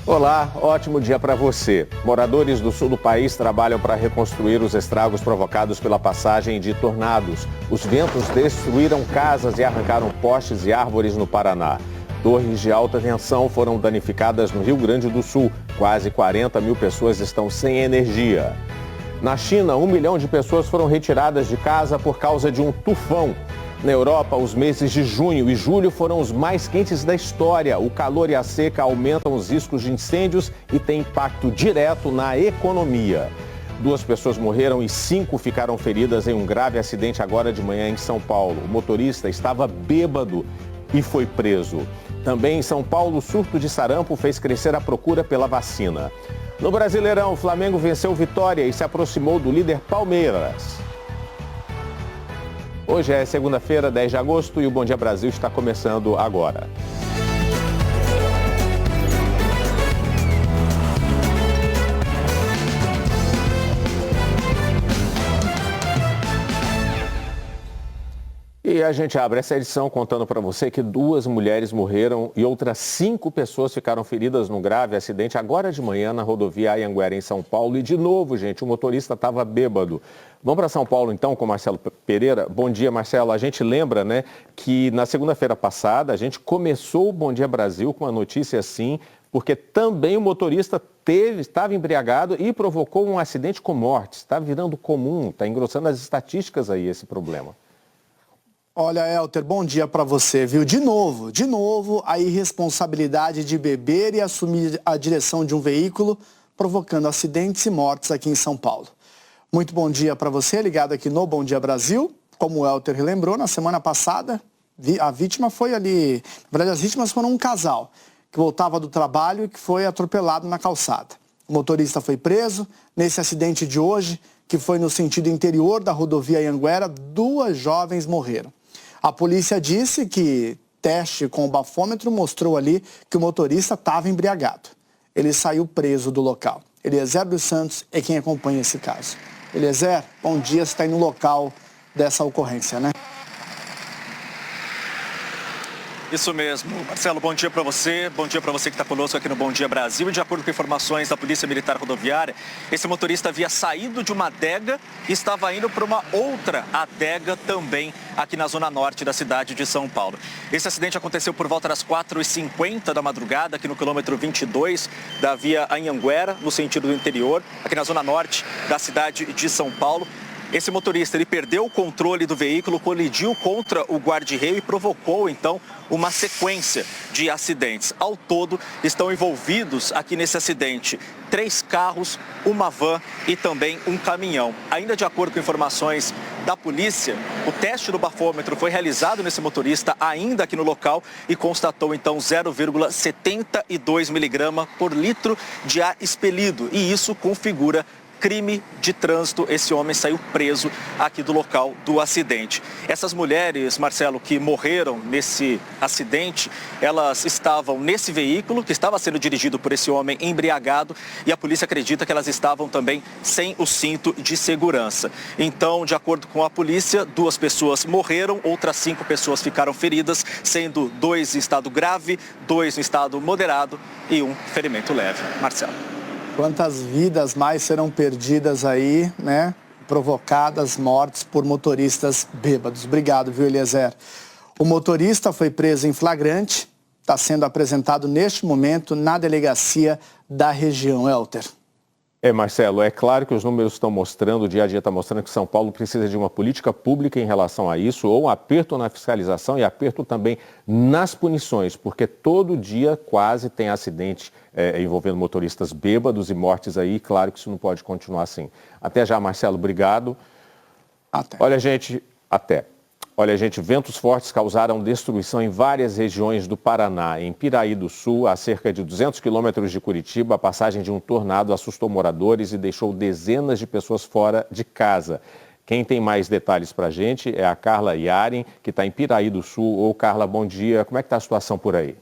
Olá, ótimo dia para você. Moradores do sul do país trabalham para reconstruir os estragos provocados pela passagem de tornados. Os ventos destruíram casas e arrancaram postes e árvores no Paraná. Torres de alta tensão foram danificadas no Rio Grande do Sul. Quase 40 mil pessoas estão sem energia. Na China, 1 milhão de pessoas foram retiradas de casa por causa de um tufão. Na Europa, os meses de junho e julho foram os mais quentes da história. O calor e a seca aumentam os riscos de incêndios e têm impacto direto na economia. 2 pessoas morreram e 5 ficaram feridas em um grave acidente agora de manhã em São Paulo. O motorista estava bêbado e foi preso. Também em São Paulo, o surto de sarampo fez crescer a procura pela vacina. No Brasileirão, o Flamengo venceu o Vitória e se aproximou do líder Palmeiras. Hoje é segunda-feira, 10 de agosto, e o Bom Dia Brasil está começando agora. E a gente abre essa edição contando para você que 2 mulheres morreram e outras 5 pessoas ficaram feridas num grave acidente agora de manhã na rodovia Anhanguera, em São Paulo. E de novo, gente, o motorista estava bêbado. Vamos para São Paulo então com Marcelo Pereira. Bom dia, Marcelo. A gente lembra, né, que na segunda-feira passada a gente começou o Bom Dia Brasil com uma notícia assim, porque também o motorista estava embriagado e provocou um acidente com morte. Está virando comum, está engrossando as estatísticas aí esse problema. Olha, Elter, bom dia para você, viu? De novo, a irresponsabilidade de beber e assumir a direção de um veículo, provocando acidentes e mortes aqui em São Paulo. Muito bom dia para você, ligado aqui no Bom Dia Brasil. Como o Elter lembrou, na semana passada, a vítima foi ali... Na verdade, as vítimas foram um casal que voltava do trabalho e que foi atropelado na calçada. O motorista foi preso. Nesse acidente de hoje, que foi no sentido interior da rodovia Anhanguera, 2 jovens morreram. A polícia disse que teste com o bafômetro mostrou ali que o motorista estava embriagado. Ele saiu preso do local. Eliezer dos Santos é quem acompanha esse caso. Eliezer, bom dia, você está aí no local dessa ocorrência, né? Isso mesmo. Marcelo, bom dia para você. Bom dia para você que está conosco aqui no Bom Dia Brasil. E de acordo com informações da Polícia Militar Rodoviária, esse motorista havia saído de uma adega e estava indo para uma outra adega também aqui na zona norte da cidade de São Paulo. Esse acidente aconteceu por volta das 4h50 da madrugada, aqui no quilômetro 22 da via Anhanguera, no sentido do interior, aqui na zona norte da cidade de São Paulo. Esse motorista, ele perdeu o controle do veículo, colidiu contra o guarda-reio e provocou, então, uma sequência de acidentes. Ao todo, estão envolvidos aqui nesse acidente 3 carros, uma van e também um caminhão. Ainda de acordo com informações da polícia, o teste do bafômetro foi realizado nesse motorista ainda aqui no local e constatou, então, 0,72 miligrama por litro de ar expelido. E isso configura crime de trânsito. Esse homem saiu preso aqui do local do acidente. Essas mulheres, Marcelo, que morreram nesse acidente, elas estavam nesse veículo que estava sendo dirigido por esse homem embriagado e a polícia acredita que elas estavam também sem o cinto de segurança. Então, de acordo com a polícia, 2 pessoas morreram, outras 5 pessoas ficaram feridas, sendo 2 em estado grave, 2 em estado moderado e 1 ferimento leve. Marcelo. Quantas vidas mais serão perdidas aí, né? Provocadas, mortes por motoristas bêbados. Obrigado, viu, Eliezer? O motorista foi preso em flagrante, está sendo apresentado neste momento na delegacia da região, Elter. Marcelo, é claro que os números estão mostrando, o dia a dia está mostrando que São Paulo precisa de uma política pública em relação a isso, ou um aperto na fiscalização e aperto também nas punições, porque todo dia quase tem acidente envolvendo motoristas bêbados e mortes aí, claro que isso não pode continuar assim. Até já, Marcelo, obrigado. Até. Olha, gente, ventos fortes causaram destruição em várias regiões do Paraná. Em Piraí do Sul, a cerca de 200 quilômetros de Curitiba, a passagem de um tornado assustou moradores e deixou dezenas de pessoas fora de casa. Quem tem mais detalhes para a gente é a Carla Yaren, que está em Piraí do Sul. Ô, Carla, bom dia. Como é que está a situação por aí?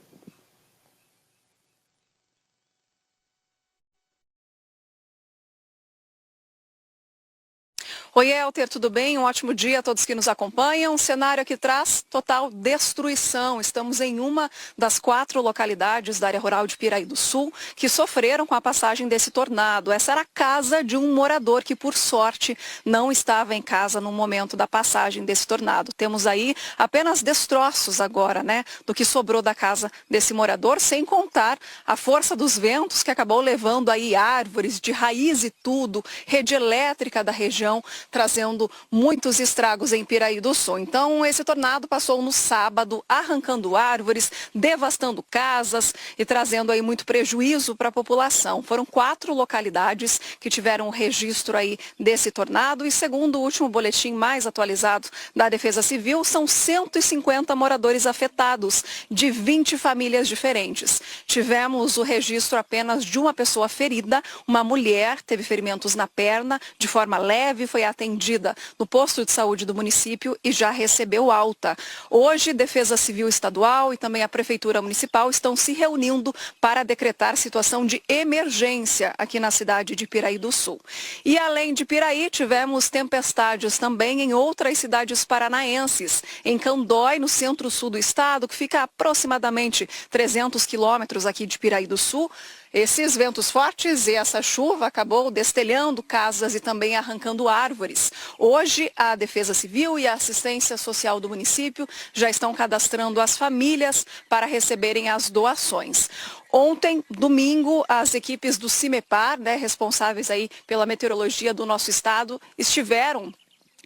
Oi, Elter, tudo bem? Um ótimo dia a todos que nos acompanham. Um cenário que traz total destruição. Estamos em uma das 4 localidades da área rural de Piraí do Sul que sofreram com a passagem desse tornado. Essa era a casa de um morador que, por sorte, não estava em casa no momento da passagem desse tornado. Temos aí apenas destroços agora, né, do que sobrou da casa desse morador, sem contar a força dos ventos que acabou levando aí árvores de raiz e tudo, rede elétrica da região, trazendo muitos estragos em Piraí do Sul. Então, esse tornado passou no sábado, arrancando árvores, devastando casas e trazendo aí muito prejuízo para a população. Foram 4 localidades que tiveram registro aí desse tornado e, segundo o último boletim mais atualizado da Defesa Civil, são 150 moradores afetados, de 20 famílias diferentes. Tivemos o registro apenas de uma pessoa ferida, uma mulher teve ferimentos na perna, de forma leve, foi atendida no posto de saúde do município e já recebeu alta. Hoje, Defesa Civil Estadual e também a Prefeitura Municipal estão se reunindo para decretar situação de emergência aqui na cidade de Piraí do Sul. E além de Piraí, tivemos tempestades também em outras cidades paranaenses. Em Candói, no centro-sul do estado, que fica a aproximadamente 300 quilômetros aqui de Piraí do Sul, esses ventos fortes e essa chuva acabou destelhando casas e também arrancando árvores. Hoje, a Defesa Civil e a Assistência Social do município já estão cadastrando as famílias para receberem as doações. Ontem, domingo, as equipes do CIMEPAR, responsáveis aí pela meteorologia do nosso estado, estiveram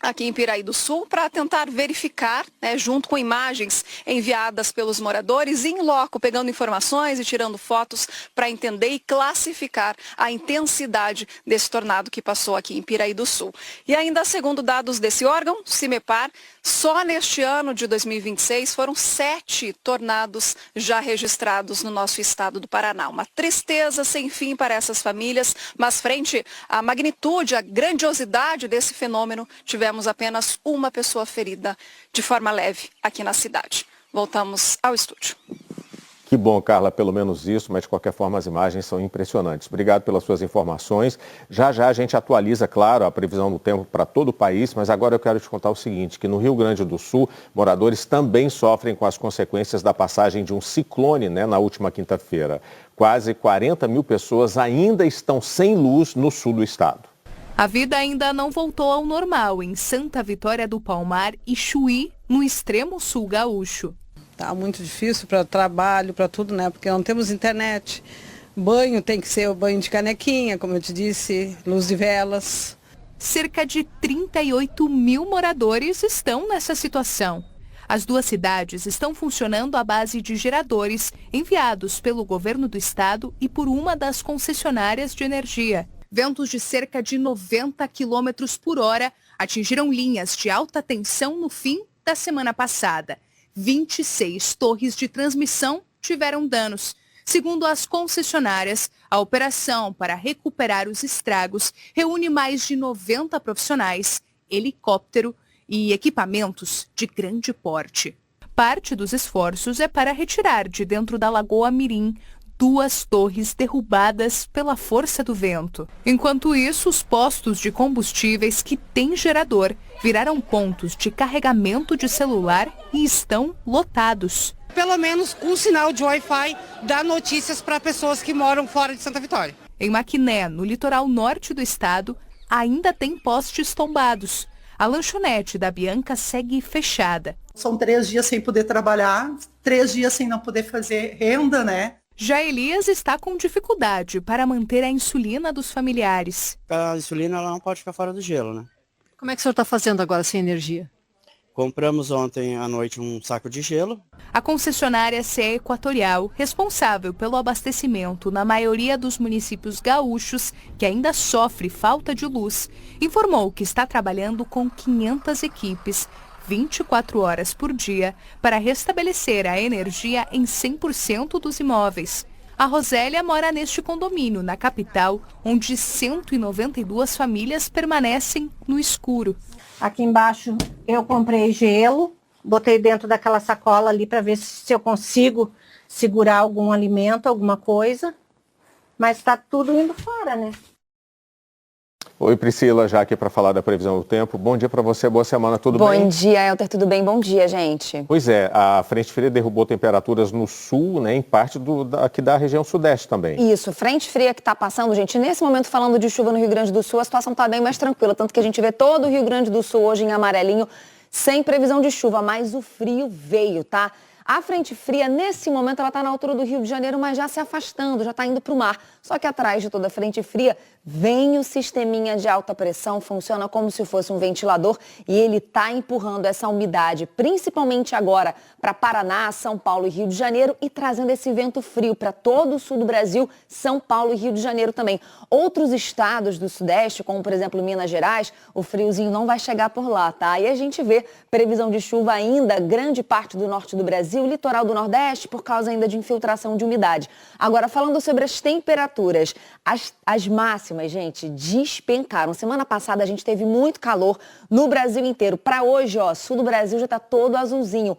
aqui em Piraí do Sul para tentar verificar, junto com imagens enviadas pelos moradores, em loco, pegando informações e tirando fotos para entender e classificar a intensidade desse tornado que passou aqui em Piraí do Sul. E ainda segundo dados desse órgão, CIMEPAR, só neste ano de 2026 foram 7 tornados já registrados no nosso estado do Paraná. Uma tristeza sem fim para essas famílias, mas frente à magnitude, à grandiosidade desse fenômeno, tivemos apenas uma pessoa ferida de forma leve aqui na cidade. Voltamos ao estúdio. Que bom, Carla, pelo menos isso, mas de qualquer forma as imagens são impressionantes. Obrigado pelas suas informações. Já já a gente atualiza, claro, a previsão do tempo para todo o país, mas agora eu quero te contar o seguinte, que no Rio Grande do Sul, moradores também sofrem com as consequências da passagem de um ciclone, na última quinta-feira. Quase 40 mil pessoas ainda estão sem luz no sul do estado. A vida ainda não voltou ao normal em Santa Vitória do Palmar e Chuí, no extremo sul gaúcho. Tá muito difícil para trabalho, para tudo, porque não temos internet. Banho tem que ser o banho de canequinha, como eu te disse, luz de velas. Cerca de 38 mil moradores estão nessa situação. As 2 cidades estão funcionando à base de geradores enviados pelo governo do estado e por uma das concessionárias de energia. Ventos de cerca de 90 km por hora atingiram linhas de alta tensão no fim da semana passada. 26 torres de transmissão tiveram danos. Segundo as concessionárias, a operação para recuperar os estragos reúne mais de 90 profissionais, helicóptero e equipamentos de grande porte. Parte dos esforços é para retirar de dentro da Lagoa Mirim 2 torres derrubadas pela força do vento. Enquanto isso, os postos de combustíveis que têm gerador viraram pontos de carregamento de celular e estão lotados. Pelo menos um sinal de Wi-Fi dá notícias para pessoas que moram fora de Santa Vitória. Em Maquiné, no litoral norte do estado, ainda tem postes tombados. A lanchonete da Bianca segue fechada. São 3 dias sem poder trabalhar, 3 dias sem não poder fazer renda, Já Elias está com dificuldade para manter a insulina dos familiares. A insulina ela não pode ficar fora do gelo, Como é que o senhor está fazendo agora sem energia? Compramos ontem à noite um saco de gelo. A concessionária CE Equatorial, responsável pelo abastecimento na maioria dos municípios gaúchos, que ainda sofre falta de luz, informou que está trabalhando com 500 equipes, 24 horas por dia, para restabelecer a energia em 100% dos imóveis. A Rosélia mora neste condomínio, na capital, onde 192 famílias permanecem no escuro. Aqui embaixo eu comprei gelo, botei dentro daquela sacola ali para ver se eu consigo segurar algum alimento, alguma coisa, mas está tudo indo fora, Oi, Priscila, já aqui para falar da previsão do tempo. Bom dia para você, boa semana, tudo bem? Bom dia, Elter, tudo bem? Bom dia, gente. Pois é, a frente fria derrubou temperaturas no sul, né, em parte aqui da região sudeste também. Isso, frente fria que está passando, gente. Nesse momento, falando de chuva no Rio Grande do Sul, a situação está bem mais tranquila, tanto que a gente vê todo o Rio Grande do Sul hoje em amarelinho, sem previsão de chuva, mas o frio veio, tá? A frente fria, nesse momento, ela está na altura do Rio de Janeiro, mas já se afastando, já está indo para o mar. Só que atrás de toda a frente fria vem o sisteminha de alta pressão, funciona como se fosse um ventilador e ele está empurrando essa umidade, principalmente agora, para Paraná, São Paulo e Rio de Janeiro e trazendo esse vento frio para todo o sul do Brasil, São Paulo e Rio de Janeiro também. Outros estados do Sudeste, como por exemplo Minas Gerais, o friozinho não vai chegar por lá, tá? E a gente vê previsão de chuva ainda, grande parte do norte do Brasil, litoral do Nordeste, por causa ainda de infiltração de umidade. Agora, falando sobre as temperaturas, as máximas, gente, despencaram. Semana passada a gente teve muito calor no Brasil inteiro. Para hoje, ó, sul do Brasil já está todo azulzinho.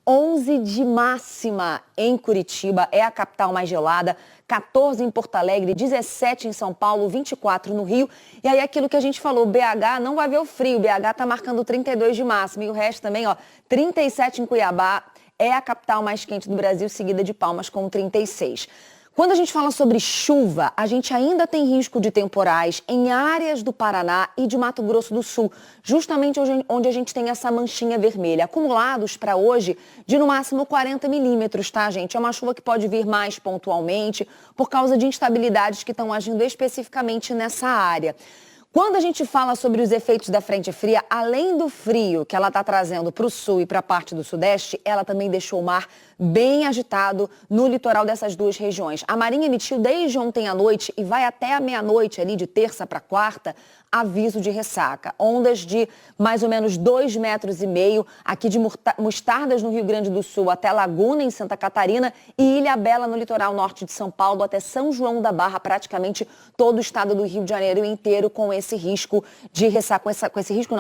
11 de máxima em Curitiba, é a capital mais gelada, 14 em Porto Alegre, 17 em São Paulo, 24 no Rio. E aí aquilo que a gente falou, BH não vai ver o frio, BH está marcando 32 de máxima. E o resto também, ó, 37 em Cuiabá, é a capital mais quente do Brasil, seguida de Palmas com 36. Quando a gente fala sobre chuva, a gente ainda tem risco de temporais em áreas do Paraná e de Mato Grosso do Sul, justamente onde a gente tem essa manchinha vermelha. Acumulados para hoje de no máximo 40 milímetros, tá, gente? É uma chuva que pode vir mais pontualmente por causa de instabilidades que estão agindo especificamente nessa área. Quando a gente fala sobre os efeitos da frente fria, além do frio que ela está trazendo para o sul e para a parte do sudeste, ela também deixou o mar bem agitado no litoral dessas duas regiões. A Marinha emitiu desde ontem à noite e vai até a meia-noite ali de terça para quarta, aviso de ressaca. Ondas de mais ou menos 2,5 metros, aqui de Mostardas no Rio Grande do Sul até Laguna em Santa Catarina e Ilhabela no litoral norte de São Paulo até São João da Barra, praticamente todo o estado do Rio de Janeiro inteiro com esse risco de ressaca,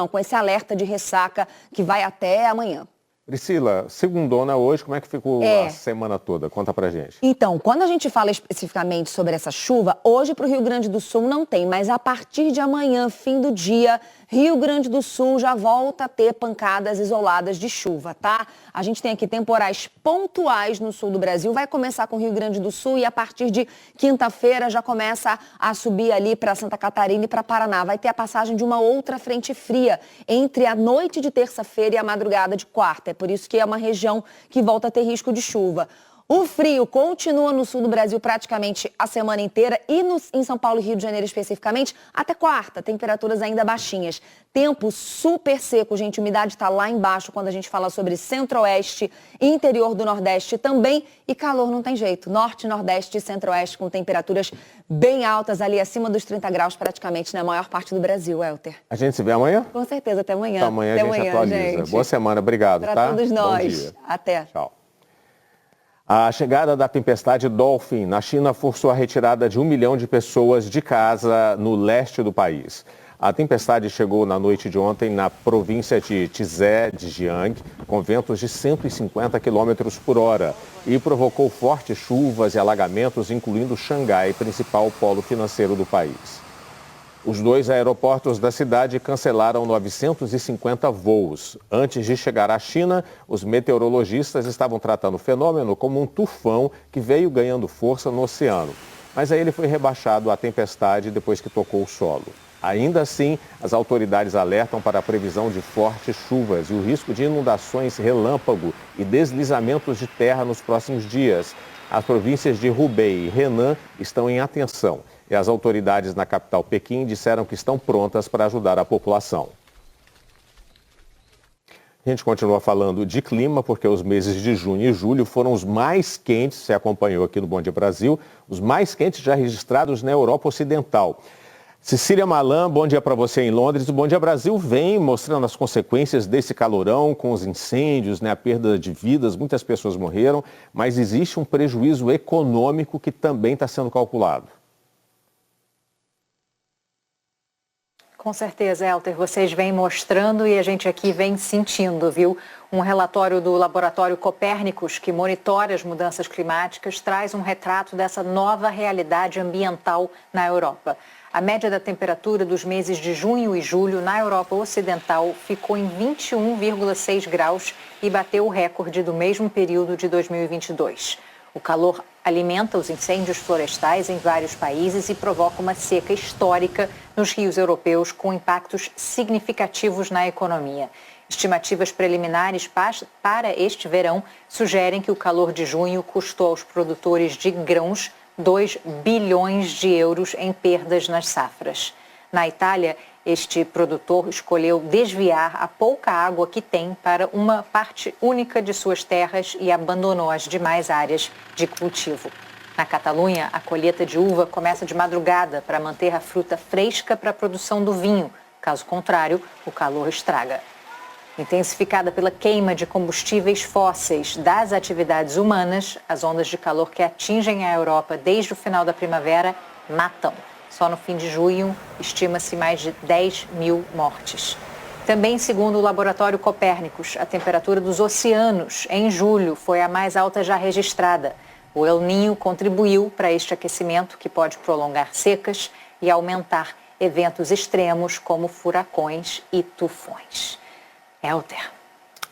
com esse alerta de ressaca que vai até amanhã. Priscila, segundona hoje, como é que ficou a semana toda? Conta pra gente. Então, quando a gente fala especificamente sobre essa chuva, hoje para o Rio Grande do Sul não tem, mas a partir de amanhã, fim do dia, Rio Grande do Sul já volta a ter pancadas isoladas de chuva, tá? A gente tem aqui temporais pontuais no sul do Brasil, vai começar com o Rio Grande do Sul e a partir de quinta-feira já começa a subir ali para Santa Catarina e para Paraná. Vai ter a passagem de uma outra frente fria entre a noite de terça-feira e a madrugada de quarta. É por isso que é uma região que volta a ter risco de chuva. O frio continua no sul do Brasil praticamente a semana inteira e em São Paulo e Rio de Janeiro especificamente até quarta, temperaturas ainda baixinhas. Tempo super seco, gente, a umidade está lá embaixo quando a gente fala sobre centro-oeste e interior do Nordeste também. E calor não tem jeito, norte, nordeste e centro-oeste com temperaturas bem altas ali acima dos 30 graus praticamente na maior parte do Brasil, Elter. A gente se vê amanhã? Com certeza, até amanhã. Então, amanhã a gente atualiza. Gente. Boa semana, obrigado, pra tá? Todos nós. Bom dia. Até. Tchau. A chegada da tempestade Dolphin na China forçou a retirada de 1 milhão de pessoas de casa no leste do país. A tempestade chegou na noite de ontem na província de Tizé de Jiang, com ventos de 150 km por hora, e provocou fortes chuvas e alagamentos, incluindo Xangai, principal polo financeiro do país. Os 2 aeroportos da cidade cancelaram 950 voos. Antes de chegar à China, os meteorologistas estavam tratando o fenômeno como um tufão que veio ganhando força no oceano. Mas aí ele foi rebaixado à tempestade depois que tocou o solo. Ainda assim, as autoridades alertam para a previsão de fortes chuvas e o risco de inundações relâmpago e deslizamentos de terra nos próximos dias. As províncias de Hubei e Henan estão em atenção. E as autoridades na capital Pequim disseram que estão prontas para ajudar a população. A gente continua falando de clima, porque os meses de junho e julho foram os mais quentes, você acompanhou aqui no Bom Dia Brasil, os mais quentes já registrados na Europa Ocidental. Cecília Malan, bom dia para você em Londres. O Bom Dia Brasil vem mostrando as consequências desse calorão com os incêndios, a perda de vidas, muitas pessoas morreram, mas existe um prejuízo econômico que também está sendo calculado. Com certeza, Elter, vocês vêm mostrando e a gente aqui vem sentindo, viu? Um relatório do Laboratório Copérnicos, que monitora as mudanças climáticas, traz um retrato dessa nova realidade ambiental na Europa. A média da temperatura dos meses de junho e julho na Europa Ocidental ficou em 21,6 graus e bateu o recorde do mesmo período de 2022. O calor alimenta os incêndios florestais em vários países e provoca uma seca histórica nos rios europeus, com impactos significativos na economia. Estimativas preliminares para este verão sugerem que o calor de junho custou aos produtores de grãos 2 bilhões de euros em perdas nas safras. Na Itália, este produtor escolheu desviar a pouca água que tem para uma parte única de suas terras e abandonou as demais áreas de cultivo. Na Catalunha, a colheita de uva começa de madrugada para manter a fruta fresca para a produção do vinho. Caso contrário, o calor estraga. Intensificada pela queima de combustíveis fósseis das atividades humanas, as ondas de calor que atingem a Europa desde o final da primavera matam. Só no fim de junho, estima-se mais de 10 mil mortes. Também, segundo o Laboratório Copérnicos, a temperatura dos oceanos em julho foi a mais alta já registrada. O El Niño contribuiu para este aquecimento, que pode prolongar secas e aumentar eventos extremos como furacões e tufões. Elter.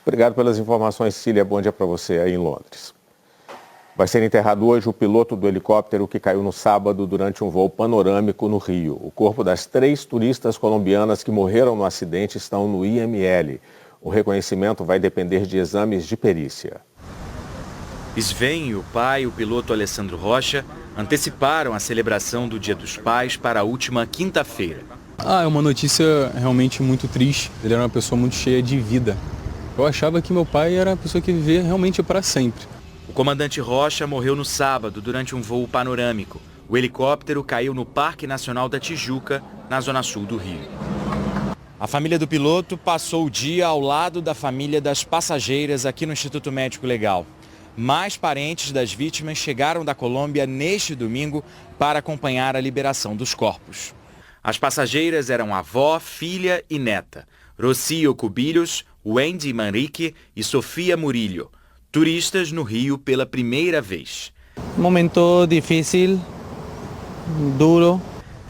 Obrigado pelas informações, Cília. Bom dia para você aí em Londres. Vai ser enterrado hoje o piloto do helicóptero que caiu no sábado durante um voo panorâmico no Rio. O corpo das 3 turistas colombianas que morreram no acidente estão no IML. O reconhecimento vai depender de exames de perícia. Sven e o pai, o piloto Alessandro Rocha, anteciparam a celebração do Dia dos Pais para a última quinta-feira. É uma notícia realmente muito triste. Ele era uma pessoa muito cheia de vida. Eu achava que meu pai era uma pessoa que vivia realmente para sempre. O comandante Rocha morreu no sábado durante um voo panorâmico. O helicóptero caiu no Parque Nacional da Tijuca, na zona sul do Rio. A família do piloto passou o dia ao lado da família das passageiras aqui no Instituto Médico Legal. Mais parentes das vítimas chegaram da Colômbia neste domingo para acompanhar a liberação dos corpos. As passageiras eram avó, filha e neta. Rocío Cubillos, Wendy Manrique e Sofia Murillo. Turistas no Rio pela primeira vez. Momento difícil, duro.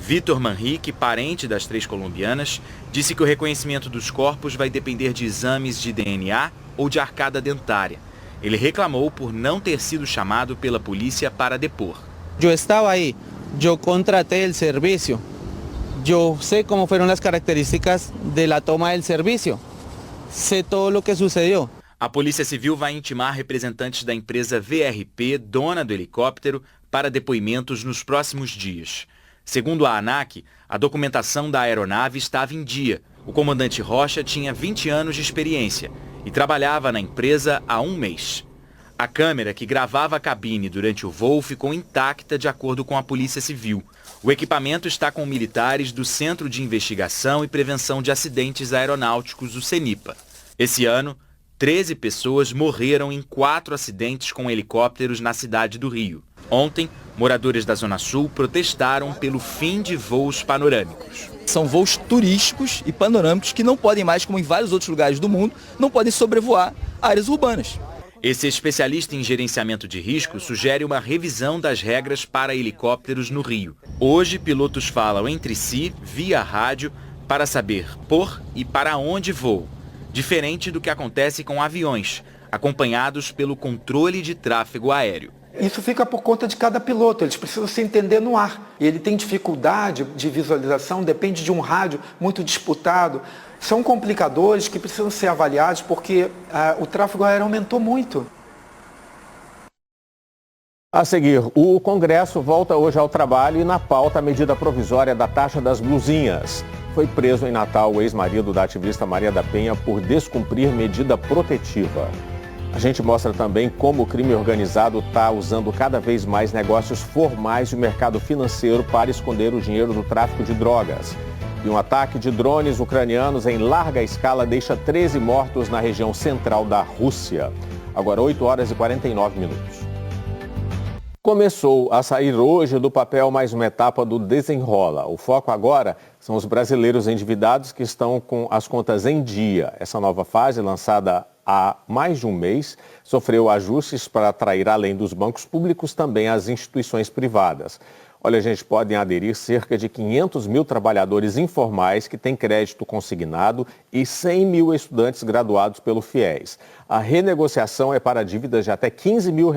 Vitor Manrique, parente das 3 colombianas, disse que o reconhecimento dos corpos vai depender de exames de DNA ou de arcada dentária. Ele reclamou por não ter sido chamado pela polícia para depor. Eu estava aí, eu contratei o serviço. Eu sei como foram as características da toma do serviço. Sei todo o que sucedeu. A Polícia Civil vai intimar representantes da empresa VRP, dona do helicóptero, para depoimentos nos próximos dias. Segundo a ANAC, a documentação da aeronave estava em dia. O comandante Rocha tinha 20 anos de experiência e trabalhava na empresa há 1 mês. A câmera que gravava a cabine durante o voo ficou intacta de acordo com a Polícia Civil. O equipamento está com militares do Centro de Investigação e Prevenção de Acidentes Aeronáuticos, o CENIPA. Esse ano, 13 pessoas morreram em 4 acidentes com helicópteros na cidade do Rio. Ontem, moradores da Zona Sul protestaram pelo fim de voos panorâmicos. São voos turísticos e panorâmicos que não podem mais, como em vários outros lugares do mundo, não podem sobrevoar áreas urbanas. Esse especialista em gerenciamento de risco sugere uma revisão das regras para helicópteros no Rio. Hoje, pilotos falam entre si, via rádio, para saber por e para onde voam. Diferente do que acontece com aviões, acompanhados pelo controle de tráfego aéreo. Isso fica por conta de cada piloto, eles precisam se entender no ar. Ele tem dificuldade de visualização, depende de um rádio muito disputado. São complicadores que precisam ser avaliados porque o tráfego aéreo aumentou muito. A seguir, o Congresso volta hoje ao trabalho e na pauta a medida provisória da taxa das blusinhas. Foi preso em Natal o ex-marido da ativista Maria da Penha por descumprir medida protetiva. A gente mostra também como o crime organizado está usando cada vez mais negócios formais e o mercado financeiro para esconder o dinheiro do tráfico de drogas. E um ataque de drones ucranianos em larga escala deixa 13 mortos na região central da Rússia. Agora 8 horas e 49 minutos. começou a sair hoje do papel mais uma etapa do Desenrola. O foco agora são os brasileiros endividados que estão com as contas em dia. Essa nova fase, lançada há mais de um mês, sofreu ajustes para atrair, além dos bancos públicos, também as instituições privadas. Olha, gente, podem aderir cerca de 500 mil trabalhadores informais que têm crédito consignado e 100 mil estudantes graduados pelo FIES. A renegociação é para dívidas de até R$15 mil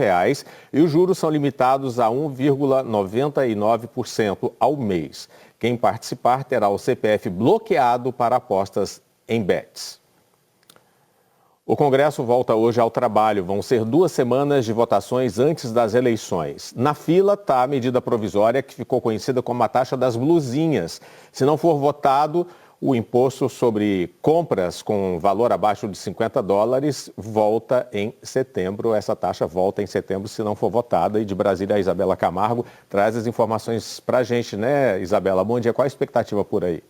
e os juros são limitados a 1,99% ao mês. Quem participar terá o CPF bloqueado para apostas em bets. O Congresso volta hoje ao trabalho. Vão ser 2 semanas de votações antes das eleições. Na fila está a medida provisória que ficou conhecida como a taxa das blusinhas. Se não for votado, o imposto sobre compras com valor abaixo de $50 volta em setembro. Essa taxa volta em setembro se não for votada. E de Brasília, a Isabela Camargo traz as informações para a gente, né, Isabela? Bom dia. Qual a expectativa por aí?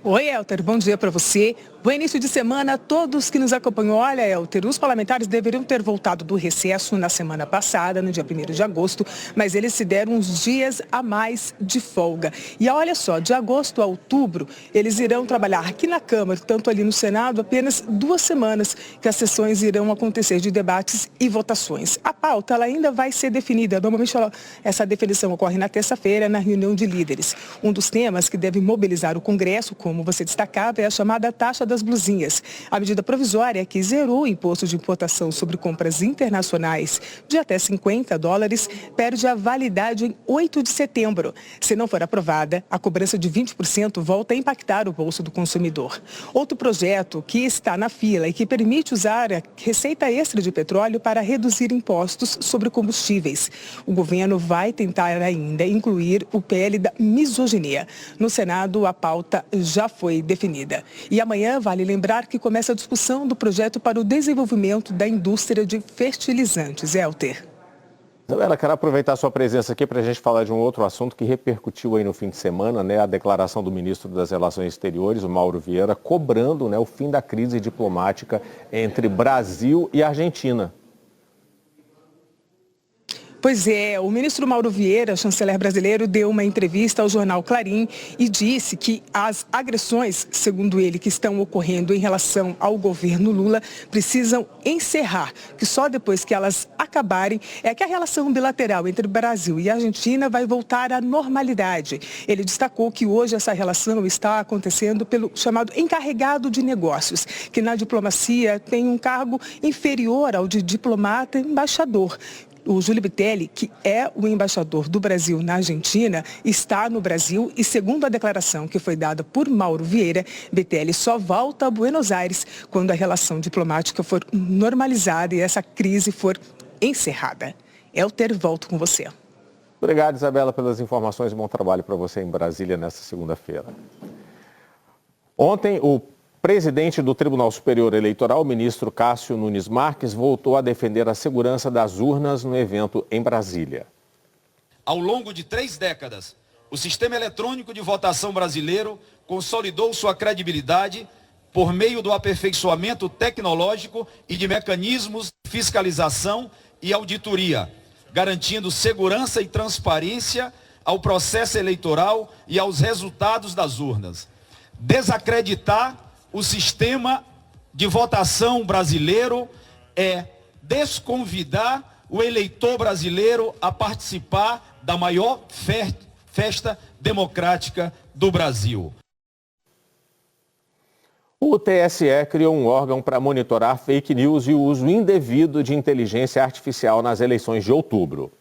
Oi, Elter, bom dia para você. Bom início de semana a todos que nos acompanham. Olha, Elter, os parlamentares deveriam ter voltado do recesso na semana passada, no dia 1º de agosto, mas eles se deram uns dias a mais de folga. E olha só, de agosto a outubro, eles irão trabalhar aqui na Câmara, tanto ali no Senado, apenas 2 semanas que as sessões irão acontecer de debates e votações. A pauta ela ainda vai ser definida. Normalmente essa definição ocorre na terça-feira, na reunião de líderes. Um dos temas que deve mobilizar o Congresso, como você destacava, é a chamada taxa das blusinhas. A medida provisória que zerou o imposto de importação sobre compras internacionais de até $50 perde a validade em 8 de setembro. Se não for aprovada, a cobrança de 20% volta a impactar o bolso do consumidor. Outro projeto que está na fila e que permite usar a receita extra de petróleo para reduzir impostos sobre combustíveis. O governo vai tentar ainda incluir o PL da misoginia. No Senado, a pauta já foi definida. E amanhã vale lembrar que começa a discussão do projeto para o desenvolvimento da indústria de fertilizantes. Elter. Isabela, quero aproveitar a sua presença aqui para a gente falar de um outro assunto que repercutiu aí no fim de semana, né? A declaração do ministro das Relações Exteriores, o Mauro Vieira, cobrando, né, o fim da crise diplomática entre Brasil e Argentina. Pois é, o ministro Mauro Vieira, chanceler brasileiro, deu uma entrevista ao jornal Clarim e disse que as agressões, segundo ele, que estão ocorrendo em relação ao governo Lula, precisam encerrar, que só depois que elas acabarem é que a relação bilateral entre Brasil e Argentina vai voltar à normalidade. Ele destacou que hoje essa relação está acontecendo pelo chamado encarregado de negócios, que na diplomacia tem um cargo inferior ao de diplomata embaixador. O Júlio Bitelli, que é o embaixador do Brasil na Argentina, está no Brasil e, segundo a declaração que foi dada por Mauro Vieira, Bitelli só volta a Buenos Aires quando a relação diplomática for normalizada e essa crise for encerrada. Elter, volto com você. Obrigado, Isabela, pelas informações e bom trabalho para você em Brasília nesta segunda-feira. Ontem, o presidente do Tribunal Superior Eleitoral, o ministro Cássio Nunes Marques, voltou a defender a segurança das urnas no evento em Brasília. Ao longo de 3 décadas, o sistema eletrônico de votação brasileiro consolidou sua credibilidade por meio do aperfeiçoamento tecnológico e de mecanismos de fiscalização e auditoria, garantindo segurança e transparência ao processo eleitoral e aos resultados das urnas. Desacreditar o sistema de votação brasileiro é desconvidar o eleitor brasileiro a participar da maior festa democrática do Brasil. O TSE criou um órgão para monitorar fake news e o uso indevido de inteligência artificial nas eleições de outubro.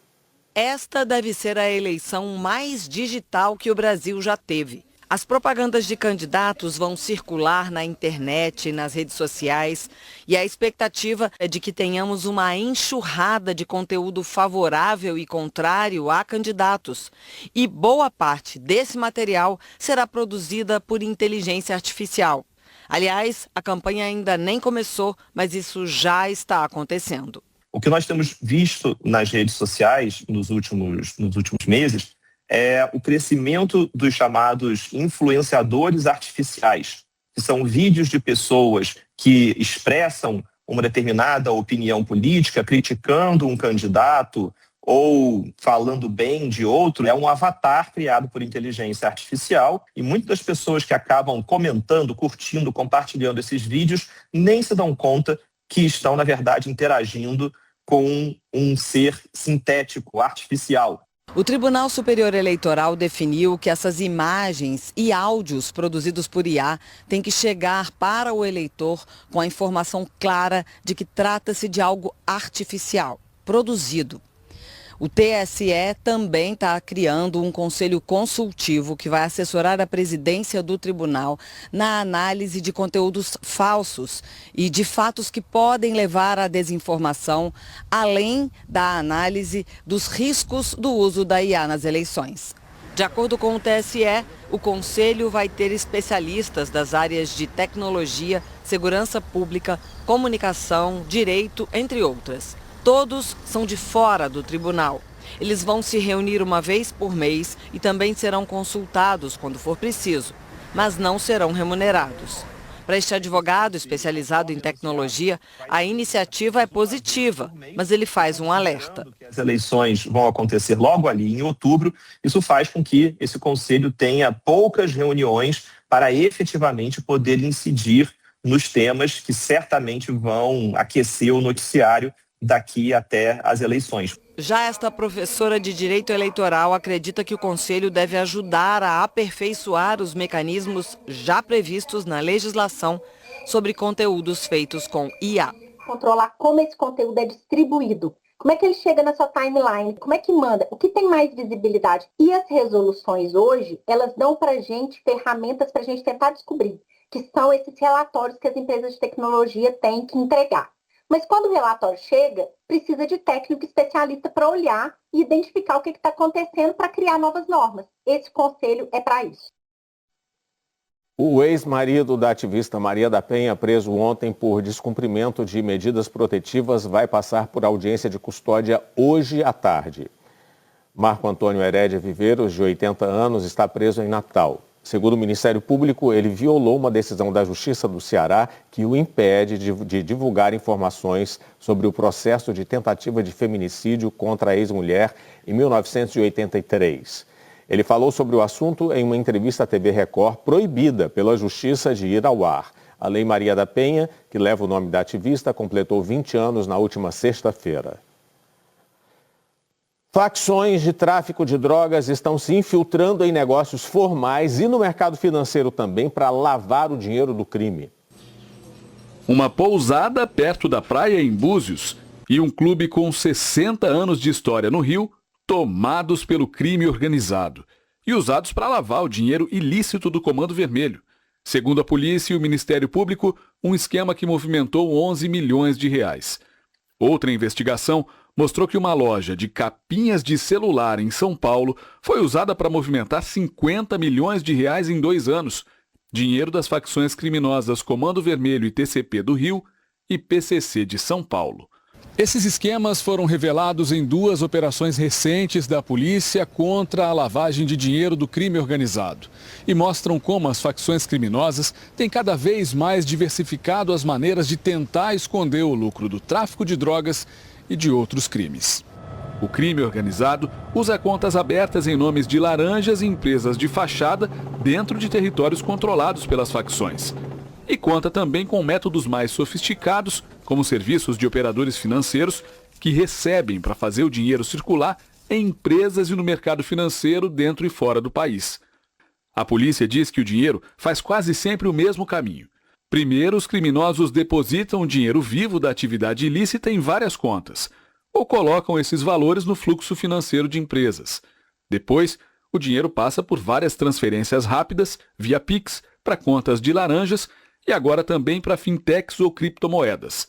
Esta deve ser a eleição mais digital que o Brasil já teve. As propagandas de candidatos vão circular na internet e nas redes sociais e a expectativa é de que tenhamos uma enxurrada de conteúdo favorável e contrário a candidatos. E boa parte desse material será produzida por inteligência artificial. Aliás, a campanha ainda nem começou, mas isso já está acontecendo. O que nós temos visto nas redes sociais nos últimos meses é o crescimento dos chamados influenciadores artificiais, que são vídeos de pessoas que expressam uma determinada opinião política, criticando um candidato ou falando bem de outro, é um avatar criado por inteligência artificial e muitas das pessoas que acabam comentando, curtindo, compartilhando esses vídeos nem se dão conta que estão, na verdade, interagindo com um ser sintético, artificial. O Tribunal Superior Eleitoral definiu que essas imagens e áudios produzidos por IA têm que chegar para o eleitor com a informação clara de que trata-se de algo artificial, produzido. O TSE também está criando um conselho consultivo que vai assessorar a presidência do tribunal na análise de conteúdos falsos e de fatos que podem levar à desinformação, além da análise dos riscos do uso da IA nas eleições. De acordo com o TSE, o conselho vai ter especialistas das áreas de tecnologia, segurança pública, comunicação, direito, entre outras. Todos são de fora do tribunal. Eles vão se reunir uma vez por mês e também serão consultados quando for preciso, mas não serão remunerados. Para este advogado especializado em tecnologia, a iniciativa é positiva, mas ele faz um alerta. As eleições vão acontecer logo ali em outubro. Isso faz com que esse conselho tenha poucas reuniões para efetivamente poder incidir nos temas que certamente vão aquecer o noticiário daqui até as eleições. Já esta professora de Direito Eleitoral acredita que o Conselho deve ajudar a aperfeiçoar os mecanismos já previstos na legislação sobre conteúdos feitos com IA. Controlar como esse conteúdo é distribuído, como é que ele chega na sua timeline, como é que manda, o que tem mais visibilidade. E as resoluções hoje, elas dão para a gente ferramentas para a gente tentar descobrir, que são esses relatórios que as empresas de tecnologia têm que entregar. Mas quando o relatório chega, precisa de técnico especialista para olhar e identificar o que está acontecendo para criar novas normas. Esse conselho é para isso. O ex-marido da ativista Maria da Penha, preso ontem por descumprimento de medidas protetivas, vai passar por audiência de custódia hoje à tarde. Marco Antônio Herédia Viveiros, de 80 anos, está preso em Natal. Segundo o Ministério Público, ele violou uma decisão da Justiça do Ceará que o impede de divulgar informações sobre o processo de tentativa de feminicídio contra a ex-mulher em 1983. Ele falou sobre o assunto em uma entrevista à TV Record, proibida pela Justiça de ir ao ar. A Lei Maria da Penha, que leva o nome da ativista, completou 20 anos na última sexta-feira. Facções de tráfico de drogas estão se infiltrando em negócios formais e no mercado financeiro também para lavar o dinheiro do crime. Uma pousada perto da praia em Búzios e um clube com 60 anos de história no Rio, tomados pelo crime organizado e usados para lavar o dinheiro ilícito do Comando Vermelho. Segundo a polícia e o Ministério Público, um esquema que movimentou 11 milhões de reais. Outra investigação mostrou que uma loja de capinhas de celular em São Paulo foi usada para movimentar 50 milhões de reais em 2 anos. Dinheiro das facções criminosas Comando Vermelho e TCP do Rio e PCC de São Paulo. Esses esquemas foram revelados em 2 operações recentes da polícia contra a lavagem de dinheiro do crime organizado e mostram como as facções criminosas têm cada vez mais diversificado as maneiras de tentar esconder o lucro do tráfico de drogas e de outros crimes. O crime organizado usa contas abertas em nomes de laranjas e empresas de fachada dentro de territórios controlados pelas facções. E conta também com métodos mais sofisticados, como serviços de operadores financeiros que recebem para fazer o dinheiro circular em empresas e no mercado financeiro dentro e fora do país. A polícia diz que o dinheiro faz quase sempre o mesmo caminho. Primeiro, os criminosos depositam o dinheiro vivo da atividade ilícita em várias contas, ou colocam esses valores no fluxo financeiro de empresas. Depois, o dinheiro passa por várias transferências rápidas, via Pix, para contas de laranjas e agora também para fintechs ou criptomoedas.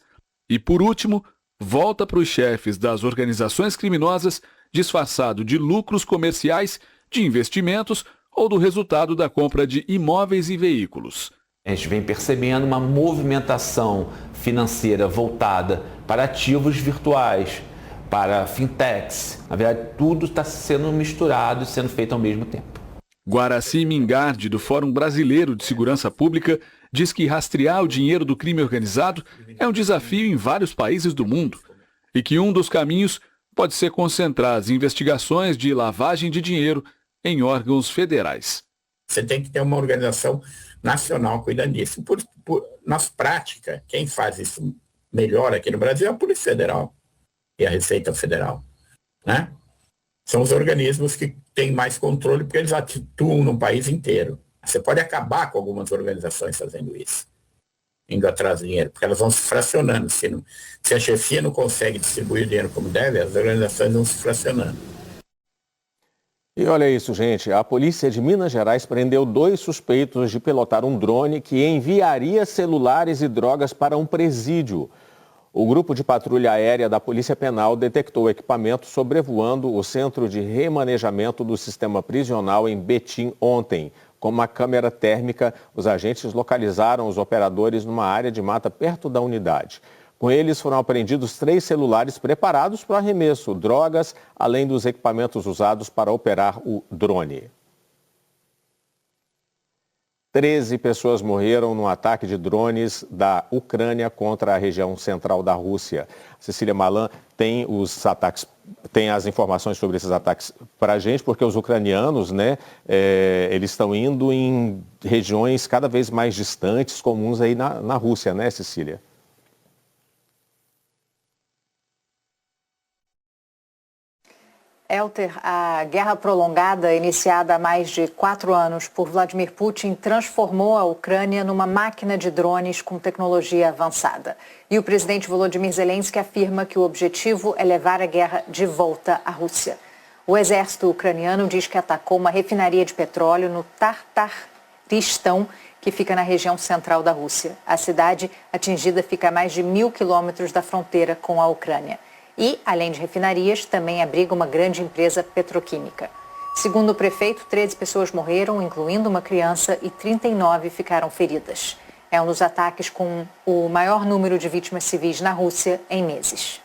E por último, volta para os chefes das organizações criminosas disfarçado de lucros comerciais, de investimentos ou do resultado da compra de imóveis e veículos. A gente vem percebendo uma movimentação financeira voltada para ativos virtuais, para fintechs. Na verdade, tudo está sendo misturado e sendo feito ao mesmo tempo. Guaraci Mingardi, do Fórum Brasileiro de Segurança Pública, diz que rastrear o dinheiro do crime organizado é um desafio em vários países do mundo e que um dos caminhos pode ser concentrar as investigações de lavagem de dinheiro em órgãos federais. Você tem que ter uma organização nacional cuidando disso. Nas práticas, quem faz isso melhor aqui no Brasil é a Polícia Federal e a Receita Federal, né? São os organismos que têm mais controle porque eles atuam no país inteiro. Você pode acabar com algumas organizações fazendo isso, indo atrás do dinheiro, porque elas vão se fracionando. Se a chefia não consegue distribuir o dinheiro como deve, as organizações vão se fracionando. E olha isso, gente. A polícia de Minas Gerais prendeu 2 suspeitos de pilotar um drone que enviaria celulares e drogas para um presídio. O grupo de patrulha aérea da Polícia Penal detectou o equipamento sobrevoando o centro de remanejamento do sistema prisional em Betim ontem. Com uma câmera térmica, os agentes localizaram os operadores numa área de mata perto da unidade. Com eles foram apreendidos 3 celulares preparados para o arremesso, drogas, além dos equipamentos usados para operar o drone. 13 pessoas morreram no ataque de drones da Ucrânia contra a região central da Rússia. Cecília Malan tem as informações sobre esses ataques para a gente, porque os ucranianos, eles estão indo em regiões cada vez mais distantes, comuns aí na Rússia, né, Cecília? Elter, a guerra prolongada, iniciada há mais de 4 anos por Vladimir Putin, transformou a Ucrânia numa máquina de drones com tecnologia avançada. E o presidente Volodymyr Zelensky afirma que o objetivo é levar a guerra de volta à Rússia. O exército ucraniano diz que atacou uma refinaria de petróleo no Tartaristão, que fica na região central da Rússia. A cidade atingida fica a mais de 1.000 quilômetros da fronteira com a Ucrânia. E, além de refinarias, também abriga uma grande empresa petroquímica. Segundo o prefeito, 13 pessoas morreram, incluindo uma criança, e 39 ficaram feridas. É um dos ataques com o maior número de vítimas civis na Rússia em meses.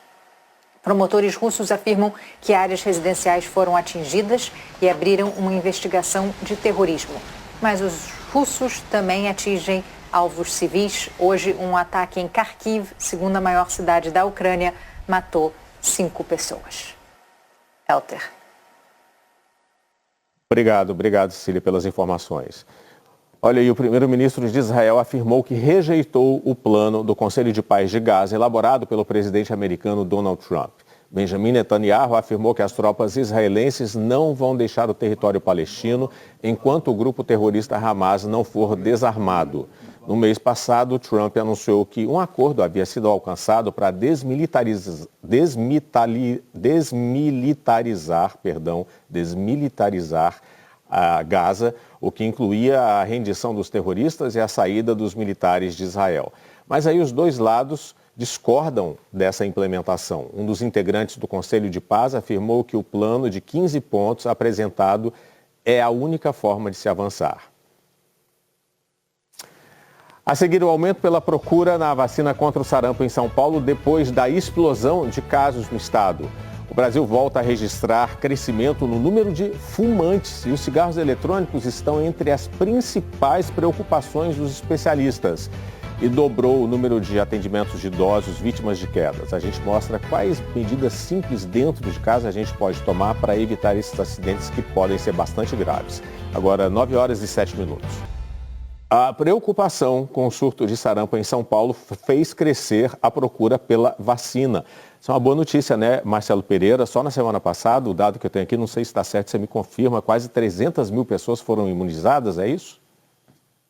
Promotores russos afirmam que áreas residenciais foram atingidas e abriram uma investigação de terrorismo. Mas os russos também atingem alvos civis. Hoje, um ataque em Kharkiv, segunda maior cidade da Ucrânia, matou 5 pessoas. Elter. Obrigado, Cecília, pelas informações. Olha, e o primeiro-ministro de Israel afirmou que rejeitou o plano do Conselho de Paz de Gaza elaborado pelo presidente americano Donald Trump. Benjamin Netanyahu afirmou que as tropas israelenses não vão deixar o território palestino enquanto o grupo terrorista Hamas não for desarmado. No mês passado, Trump anunciou que um acordo havia sido alcançado para desmilitarizar a Gaza, o que incluía a rendição dos terroristas e a saída dos militares de Israel. Mas aí os dois lados discordam dessa implementação. Um dos integrantes do Conselho de Paz afirmou que o plano de 15 pontos apresentado é a única forma de se avançar. A seguir, o aumento pela procura na vacina contra o sarampo em São Paulo depois da explosão de casos no estado. O Brasil volta a registrar crescimento no número de fumantes e os cigarros eletrônicos estão entre as principais preocupações dos especialistas. E dobrou o número de atendimentos de idosos vítimas de quedas. A gente mostra quais medidas simples dentro de casa a gente pode tomar para evitar esses acidentes que podem ser bastante graves. Agora, 9h07. A preocupação com o surto de sarampo em São Paulo fez crescer a procura pela vacina. Isso é uma boa notícia, né, Marcelo Pereira? Só na semana passada, o dado que eu tenho aqui, não sei se está certo, você me confirma, quase 300 mil pessoas foram imunizadas, é isso?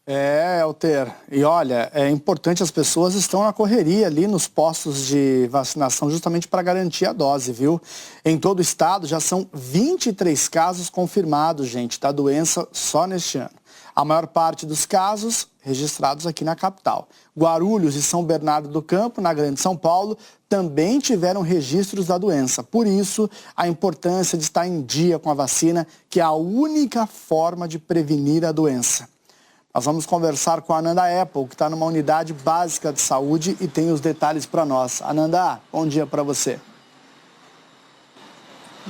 É, Elter. E olha, é importante, as pessoas estão na correria ali nos postos de vacinação justamente para garantir a dose, viu? Em todo o estado já são 23 casos confirmados, gente, da doença só neste ano. A maior parte dos casos registrados aqui na capital. Guarulhos e São Bernardo do Campo, na Grande São Paulo, também tiveram registros da doença. Por isso, a importância de estar em dia com a vacina, que é a única forma de prevenir a doença. Nós vamos conversar com a Ananda Apple, que está numa unidade básica de saúde e tem os detalhes para nós. Ananda, bom dia para você.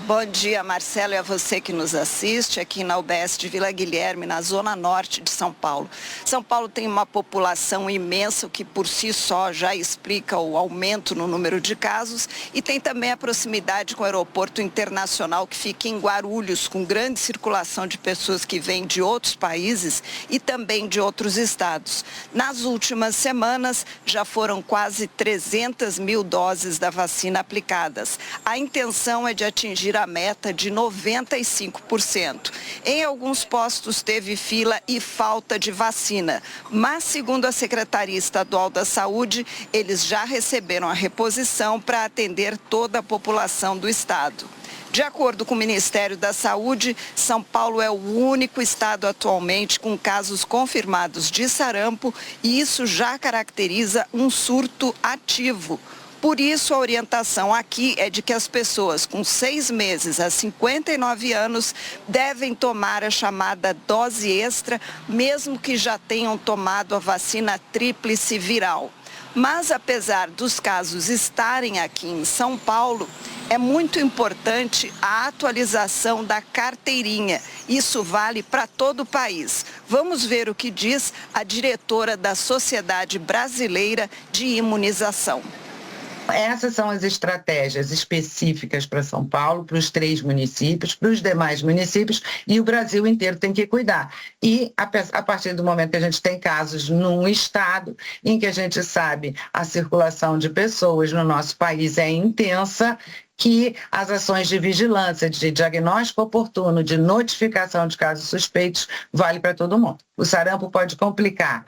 Bom dia, Marcelo, e a você que nos assiste aqui na UBS de Vila Guilherme, na zona norte de São Paulo. São Paulo tem uma população imensa, o que por si só já explica o aumento no número de casos, e tem também a proximidade com o aeroporto internacional que fica em Guarulhos, com grande circulação de pessoas que vêm de outros países e também de outros estados. Nas últimas semanas, já foram quase 300 mil doses da vacina aplicadas. A intenção é de atingir a meta de 95%. Em alguns postos teve fila e falta de vacina, mas segundo a Secretaria Estadual da Saúde, eles já receberam a reposição para atender toda a população do estado. De acordo com o Ministério da Saúde, São Paulo é o único estado atualmente com casos confirmados de sarampo e isso já caracteriza um surto ativo. Por isso, a orientação aqui é de que as pessoas com 6 meses a 59 anos devem tomar a chamada dose extra, mesmo que já tenham tomado a vacina tríplice viral. Mas, apesar dos casos estarem aqui em São Paulo, é muito importante a atualização da carteirinha. Isso vale para todo o país. Vamos ver o que diz a diretora da Sociedade Brasileira de Imunização. Essas são as estratégias específicas para São Paulo, para os 3 municípios, para os demais municípios, e o Brasil inteiro tem que cuidar. E a partir do momento que a gente tem casos num estado em que a gente sabe a circulação de pessoas no nosso país é intensa, que as ações de vigilância, de diagnóstico oportuno, de notificação de casos suspeitos, vale para todo mundo. O sarampo pode complicar,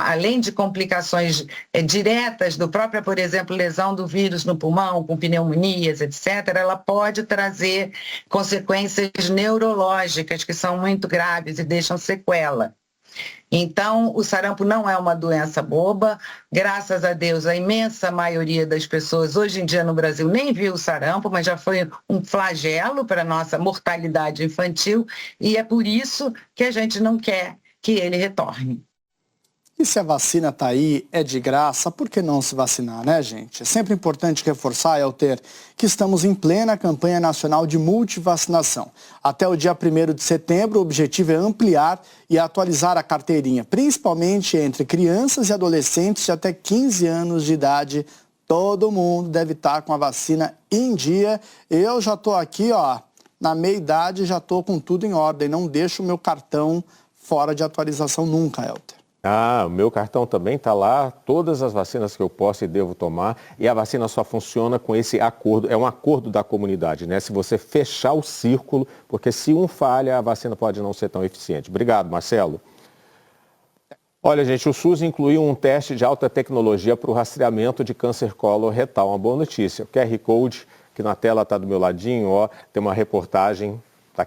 além de complicações diretas do próprio, por exemplo, lesão do vírus no pulmão, com pneumonias, etc., ela pode trazer consequências neurológicas que são muito graves e deixam sequela. Então, o sarampo não é uma doença boba. Graças a Deus, a imensa maioria das pessoas hoje em dia no Brasil nem viu o sarampo, mas já foi um flagelo para a nossa mortalidade infantil e é por isso que a gente não quer que ele retorne. E se a vacina está aí, é de graça, por que não se vacinar, né, gente? É sempre importante reforçar, Elter, que estamos em plena campanha nacional de multivacinação. Até o dia 1º de setembro, o objetivo é ampliar e atualizar a carteirinha, principalmente entre crianças e adolescentes de até 15 anos de idade. Todo mundo deve estar com a vacina em dia. Eu já estou aqui, ó, na meia-idade, já estou com tudo em ordem. Não deixo o meu cartão fora de atualização nunca, Elter. Ah, o meu cartão também está lá, todas as vacinas que eu posso e devo tomar, e a vacina só funciona com esse acordo, é um acordo da comunidade, né? Se você fechar o círculo, porque se um falha, a vacina pode não ser tão eficiente. Obrigado, Marcelo. Olha, gente, o SUS incluiu um teste de alta tecnologia para o rastreamento de câncer coloretal. Uma boa notícia. O QR Code, que na tela está do meu ladinho, ó, tem uma reportagem, está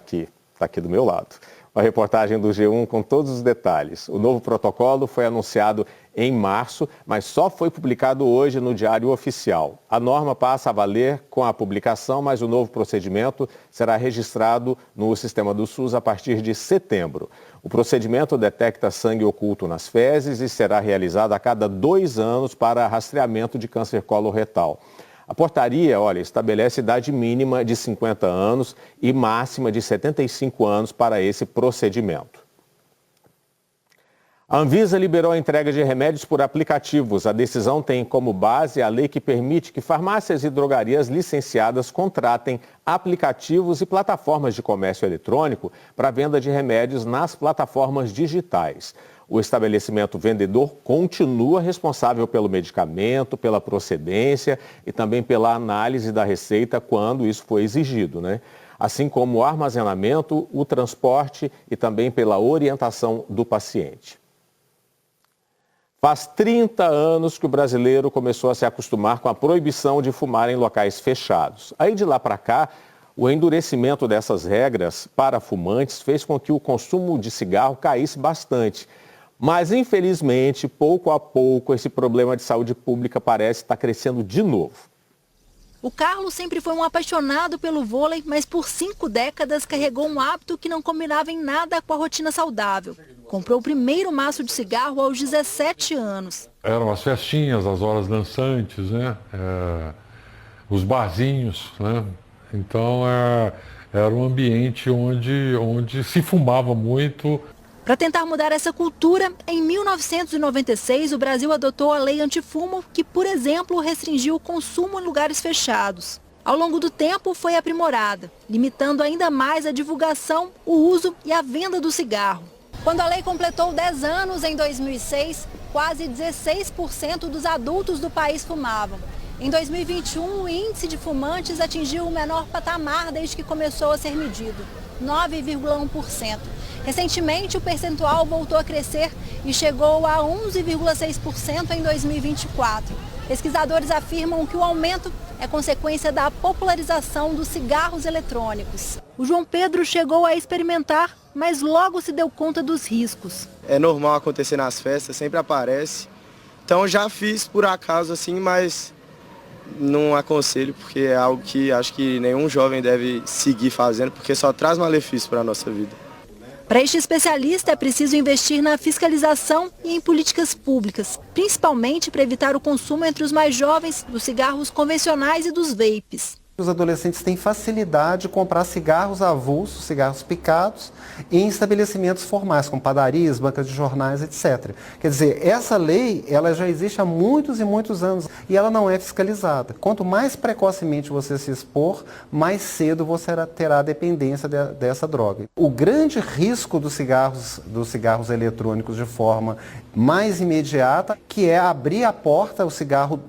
aqui do meu lado. A reportagem do G1 com todos os detalhes. O novo protocolo foi anunciado em março, mas só foi publicado hoje no Diário Oficial. A norma passa a valer com a publicação, mas o novo procedimento será registrado no sistema do SUS a partir de setembro. O procedimento detecta sangue oculto nas fezes e será realizado a cada 2 anos para rastreamento de câncer coloretal. A portaria, olha, estabelece idade mínima de 50 anos e máxima de 75 anos para esse procedimento. A Anvisa liberou a entrega de remédios por aplicativos. A decisão tem como base a lei que permite que farmácias e drogarias licenciadas contratem aplicativos e plataformas de comércio eletrônico para venda de remédios nas plataformas digitais. O estabelecimento vendedor continua responsável pelo medicamento, pela procedência e também pela análise da receita quando isso for exigido, né? Assim como o armazenamento, o transporte e também pela orientação do paciente. Faz 30 anos que o brasileiro começou a se acostumar com a proibição de fumar em locais fechados. Aí de lá para cá, o endurecimento dessas regras para fumantes fez com que o consumo de cigarro caísse bastante. Mas, infelizmente, pouco a pouco, esse problema de saúde pública parece estar crescendo de novo. O Carlos sempre foi um apaixonado pelo vôlei, mas por 5 décadas carregou um hábito que não combinava em nada com a rotina saudável. Comprou o primeiro maço de cigarro aos 17 anos. Eram as festinhas, as horas dançantes, né? Os barzinhos, né? Então era um ambiente onde se fumava muito. Para tentar mudar essa cultura, em 1996 o Brasil adotou a lei antifumo, que, por exemplo, restringiu o consumo em lugares fechados. Ao longo do tempo foi aprimorada, limitando ainda mais a divulgação, o uso e a venda do cigarro. Quando a lei completou 10 anos, em 2006, quase 16% dos adultos do país fumavam. Em 2021, o índice de fumantes atingiu o menor patamar desde que começou a ser medido, 9,1%. Recentemente, o percentual voltou a crescer e chegou a 11,6% em 2024. Pesquisadores afirmam que o aumento é consequência da popularização dos cigarros eletrônicos. O João Pedro chegou a experimentar, mas logo se deu conta dos riscos. É normal acontecer nas festas, sempre aparece. Então eu já fiz por acaso assim, mas não aconselho, porque é algo que acho que nenhum jovem deve seguir fazendo, porque só traz malefício para a nossa vida. Para este especialista, é preciso investir na fiscalização e em políticas públicas, principalmente para evitar o consumo entre os mais jovens dos cigarros convencionais e dos vapes. Os adolescentes têm facilidade de comprar cigarros avulsos, cigarros picados, em estabelecimentos formais, como padarias, bancas de jornais, etc. Quer dizer, essa lei ela já existe há muitos e muitos anos e ela não é fiscalizada. Quanto mais precocemente você se expor, mais cedo você terá dependência dessa droga. O grande risco dos cigarros eletrônicos de forma mais imediata, que é abrir a porta, o cigarro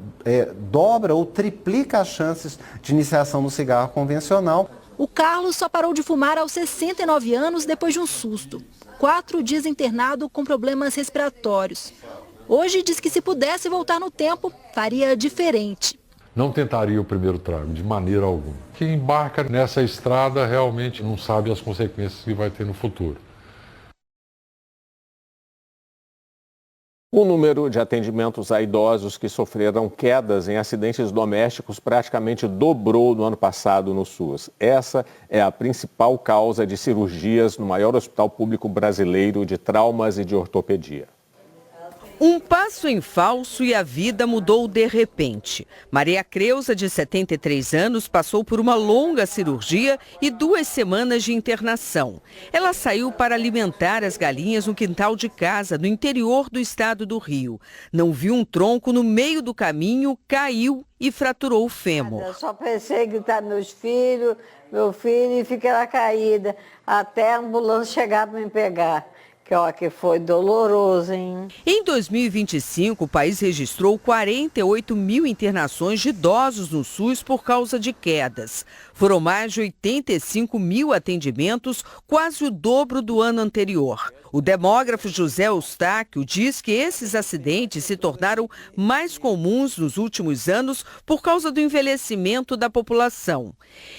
dobra ou triplica as chances de iniciação no cigarro convencional. O Carlos só parou de fumar aos 69 anos depois de um susto. 4 dias internado com problemas respiratórios. Hoje diz que se pudesse voltar no tempo, faria diferente. Não tentaria o primeiro trago, de maneira alguma. Quem embarca nessa estrada realmente não sabe as consequências que vai ter no futuro. O número de atendimentos a idosos que sofreram quedas em acidentes domésticos praticamente dobrou no ano passado no SUS. Essa é a principal causa de cirurgias no maior hospital público brasileiro de traumas e de ortopedia. Um passo em falso e a vida mudou de repente. Maria Creuza, de 73 anos, passou por uma longa cirurgia e 2 semanas de internação. Ela saiu para alimentar as galinhas no quintal de casa, no interior do estado do Rio. Não viu um tronco no meio do caminho, caiu e fraturou o fêmur. Eu só pensei em gritar meu filho, e fiquei lá caída, até a ambulância chegar para me pegar. Que foi doloroso, hein? Em 2025, o país registrou 48 mil internações de idosos no SUS por causa de quedas. Foram mais de 85 mil atendimentos, quase o dobro do ano anterior. O demógrafo José Eustáquio diz que esses acidentes se tornaram mais comuns nos últimos anos por causa do envelhecimento da população.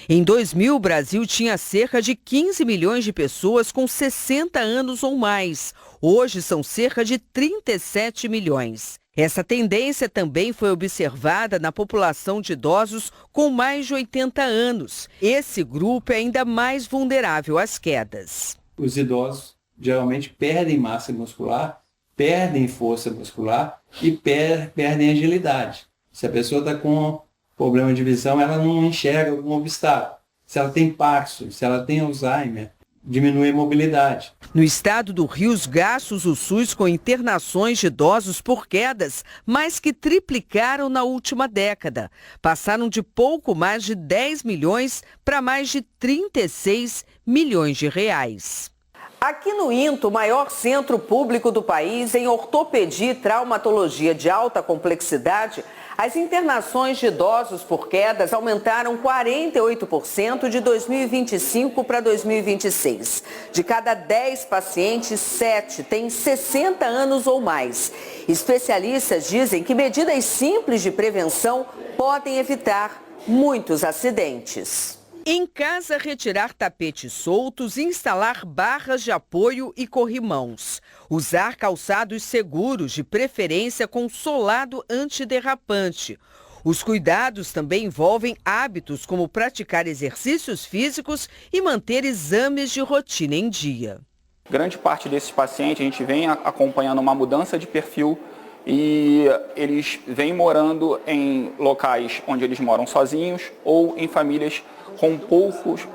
Em 2000, o Brasil tinha cerca de 15 milhões de pessoas com 60 anos ou mais. Hoje são cerca de 37 milhões. Essa tendência também foi observada na população de idosos com mais de 80 anos. Esse grupo é ainda mais vulnerável às quedas. Os idosos geralmente perdem massa muscular, perdem força muscular e perdem agilidade. Se a pessoa está com problema de visão, ela não enxerga algum obstáculo. Se ela tem Parkinson, se ela tem Alzheimer, diminui a mobilidade. No estado do Rio, os gastos do SUS com internações de idosos por quedas mais que triplicaram na última década. Passaram de pouco mais de 10 milhões para mais de 36 milhões de reais. Aqui no INTO, o maior centro público do país em ortopedia e traumatologia de alta complexidade, as internações de idosos por quedas aumentaram 48% de 2025 para 2026. De cada 10 pacientes, 7 têm 60 anos ou mais. Especialistas dizem que medidas simples de prevenção podem evitar muitos acidentes. Em casa, retirar tapetes soltos, instalar barras de apoio e corrimãos. Usar calçados seguros, de preferência com solado antiderrapante. Os cuidados também envolvem hábitos como praticar exercícios físicos e manter exames de rotina em dia. Grande parte desses pacientes a gente vem acompanhando uma mudança de perfil e eles vêm morando em locais onde eles moram sozinhos ou em famílias com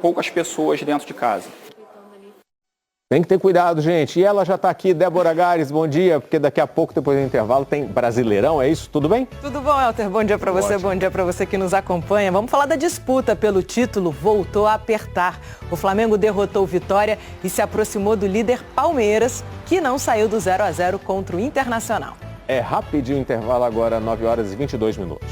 poucas pessoas dentro de casa. Tem que ter cuidado, gente. E ela já está aqui, Débora Gares, bom dia, porque daqui a pouco, depois do intervalo, tem Brasileirão, é isso? Tudo bem? Tudo bom, Elter? Bom dia para você, bom dia para você que nos acompanha. Vamos falar da disputa pelo título, voltou a apertar. O Flamengo derrotou o Vitória e se aproximou do líder Palmeiras, que não saiu do 0-0 contra o Internacional. É rapidinho o intervalo agora, 9 horas e 22 minutos.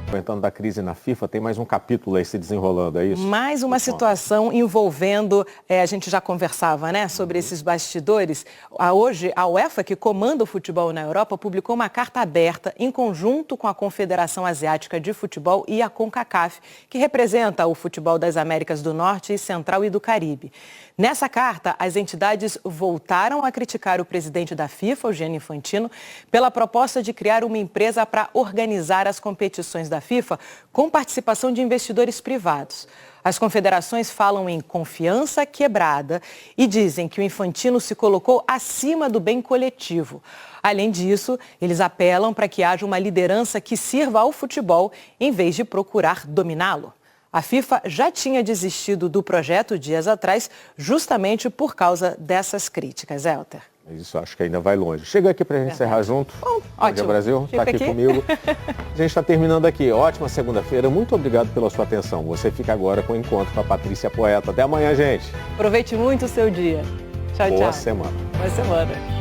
Comentando da crise na FIFA, tem mais um capítulo aí se desenrolando, é isso? Mais uma situação envolvendo, a gente já conversava, né, sobre esses bastidores. Hoje, a UEFA, que comanda o futebol na Europa, publicou uma carta aberta em conjunto com a Confederação Asiática de Futebol e a CONCACAF, que representa o futebol das Américas do Norte, Central e do Caribe. Nessa carta, as entidades voltaram a criticar o presidente da FIFA, o Gianni Infantino, pela proposta de criar uma empresa para organizar as competições da FIFA com participação de investidores privados. As confederações falam em confiança quebrada e dizem que o Infantino se colocou acima do bem coletivo. Além disso, eles apelam para que haja uma liderança que sirva ao futebol em vez de procurar dominá-lo. A FIFA já tinha desistido do projeto dias atrás, justamente por causa dessas críticas, Elter. Isso, acho que ainda vai longe. Chega aqui para a gente encerrar junto. Bom dia, Brasil. Está aqui comigo. A gente está terminando aqui. Ótima segunda-feira. Muito obrigado pela sua atenção. Você fica agora com o Encontro com a Patrícia Poeta. Até amanhã, gente. Aproveite muito o seu dia. Tchau, tchau. Boa semana. Boa semana.